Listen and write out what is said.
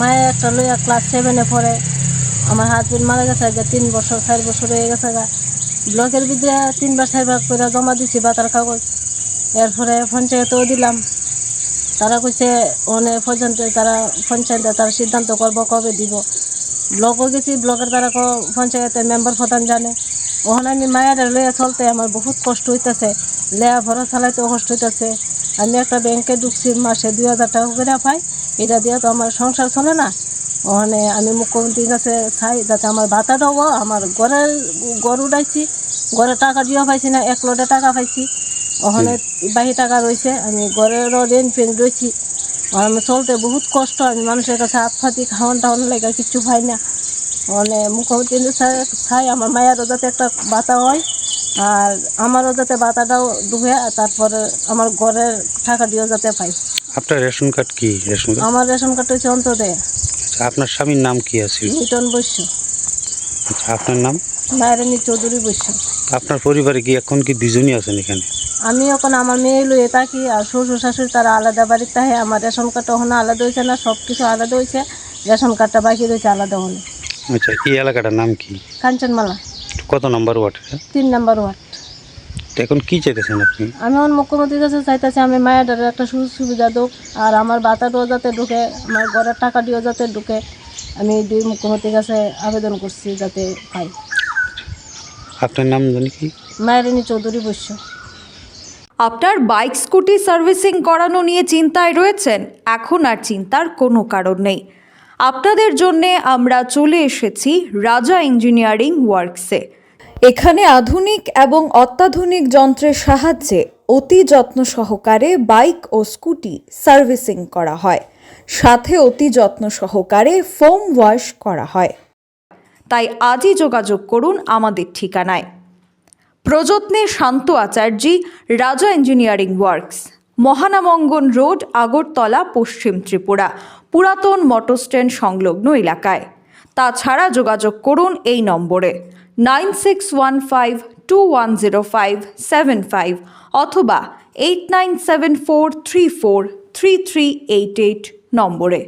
মায়ের একটা লইয়া ক্লাস 7-এ পড়ে। আমার হাজবেন্ড মারা গেছে আগে 3 বছর 4 বছর হয়ে গেছে গা। ব্লকের ভিতরে 3বার 4বার করে জমা দিছি বাতার কাগজ। এরপরে পঞ্চায়েতেও দিলাম। তারা কইছে পর্যন্ত তারা পঞ্চায়েতে তারা সিদ্ধান্ত করব কবে দিব। ব্লকও গেছি, ব্লকের তারা পঞ্চায়েতের মেম্বার প্রধান জানে। ওখানে আমি মায়ের লইয়া চলতে আমার বহুত কষ্ট হইতেছে, লেয়া ভরা চালাইতেও কষ্ট হইতেছে। আমি একটা ব্যাংকে ঢুকছি, মাসে 2000 টাকা করে পাই, এটা দিয়ে তো আমার সংসার চলে না। ওখানে আমি মুখ্যমন্ত্রীর কাছে চাই যাতে আমার ভাতাটাও, আমার ঘর উঠাইছি, ঘরে টাকা দিয়েও পাইছি না, 1 লটে টাকা পাইছি। ওখানে বাহি টাকা রয়েছে, আমি ঘরেরও রেন্ট ফেন্ট রয়েছি। আমি চলতে বহুত কষ্ট, আমি মানুষের কাছে হাত ফাতি খাওয়ান টাওয়ান লেগে কিচ্ছু পাই না। মুখ্যমন্ত্রী চাই আমার মায়েরও যাতে একটা ভাতা হয়, আর আমারও যাতে ভাতাটাও ডুবে, তারপরে আমার ঘরের টাকা দিয়েও যাতে পাই। আপনার রেশন কার্ড কি? আমার রেশন কার্ড হচ্ছে অন্তদে। আপনার স্বামীর নাম কি আছে? মিটন বৈশ্য। আচ্ছা, আপনার নাম? মায়েরানী চৌধুরী বৈশ্য। আপনার পরিবারে কি এখন কি দুজনই আছেন এখানে? আমি এখন আমার মেয়ে লইয়ে থাকি, আর শ্বশুর শাশুড়ি তারা আলাদা বাড়িতে থাকে। আমার রেশন কার্ডটা ওখানে আলাদা হয়েছে না, সব কিছু আলাদা হয়েছে, রেশন কার্ডটা বাকি রয়েছে আলাদা হলে। আচ্ছা, এই এলাকাটার নাম কি? কাঞ্চনমালা। কত নম্বর ওয়ার্ড? 3 নম্বর ওয়ার্ড। এখন কি চাইতেছেন আপনি? আমি আমার মুখ্যমন্ত্রীর কাছে চাইতেছি আমি মায়ের একটা সুযোগ সুবিধা দোক, আর আমার ভাতাটাও যাতে ঢুকে, আমার ঘরের টাকা দিয়েও যাতে ঢুকে। আমি 2 মুখ্যমন্ত্রীর কাছে আবেদন করছি যাতে পাই। আপনার নাম জানি কি? মায়েরানী চৌধুরী বৈশ্য। আপনার বাইক স্কুটি সার্ভিসিং করানো নিয়ে চিন্তায় রয়েছেন? এখন আর চিন্তার কোনো কারণ নেই। আপনাদের জন্যে আমরা চলে এসেছি রাজা ইঞ্জিনিয়ারিং ওয়ার্কসে। এখানে আধুনিক এবং অত্যাধুনিক যন্ত্রের সাহায্যে অতি যত্ন সহকারে বাইক ও স্কুটি সার্ভিসিং করা হয়, সাথে অতি যত্ন সহকারে ফোম ওয়াশ করা হয়। তাই আজই যোগাযোগ করুন আমাদের ঠিকানায়। প্রযত্নে শান্ত আচার্যি, রাজা engineering works, Mahanamangan road, Agartala, পশ্চিম ত্রিপুরা, পুরাতন মোটর স্ট্যান্ড সংলগ্ন এলাকায়। তাছাড়া যোগাযোগ করুন এই নম্বরে 9615210575 অথবা 8974343388 নম্বরে।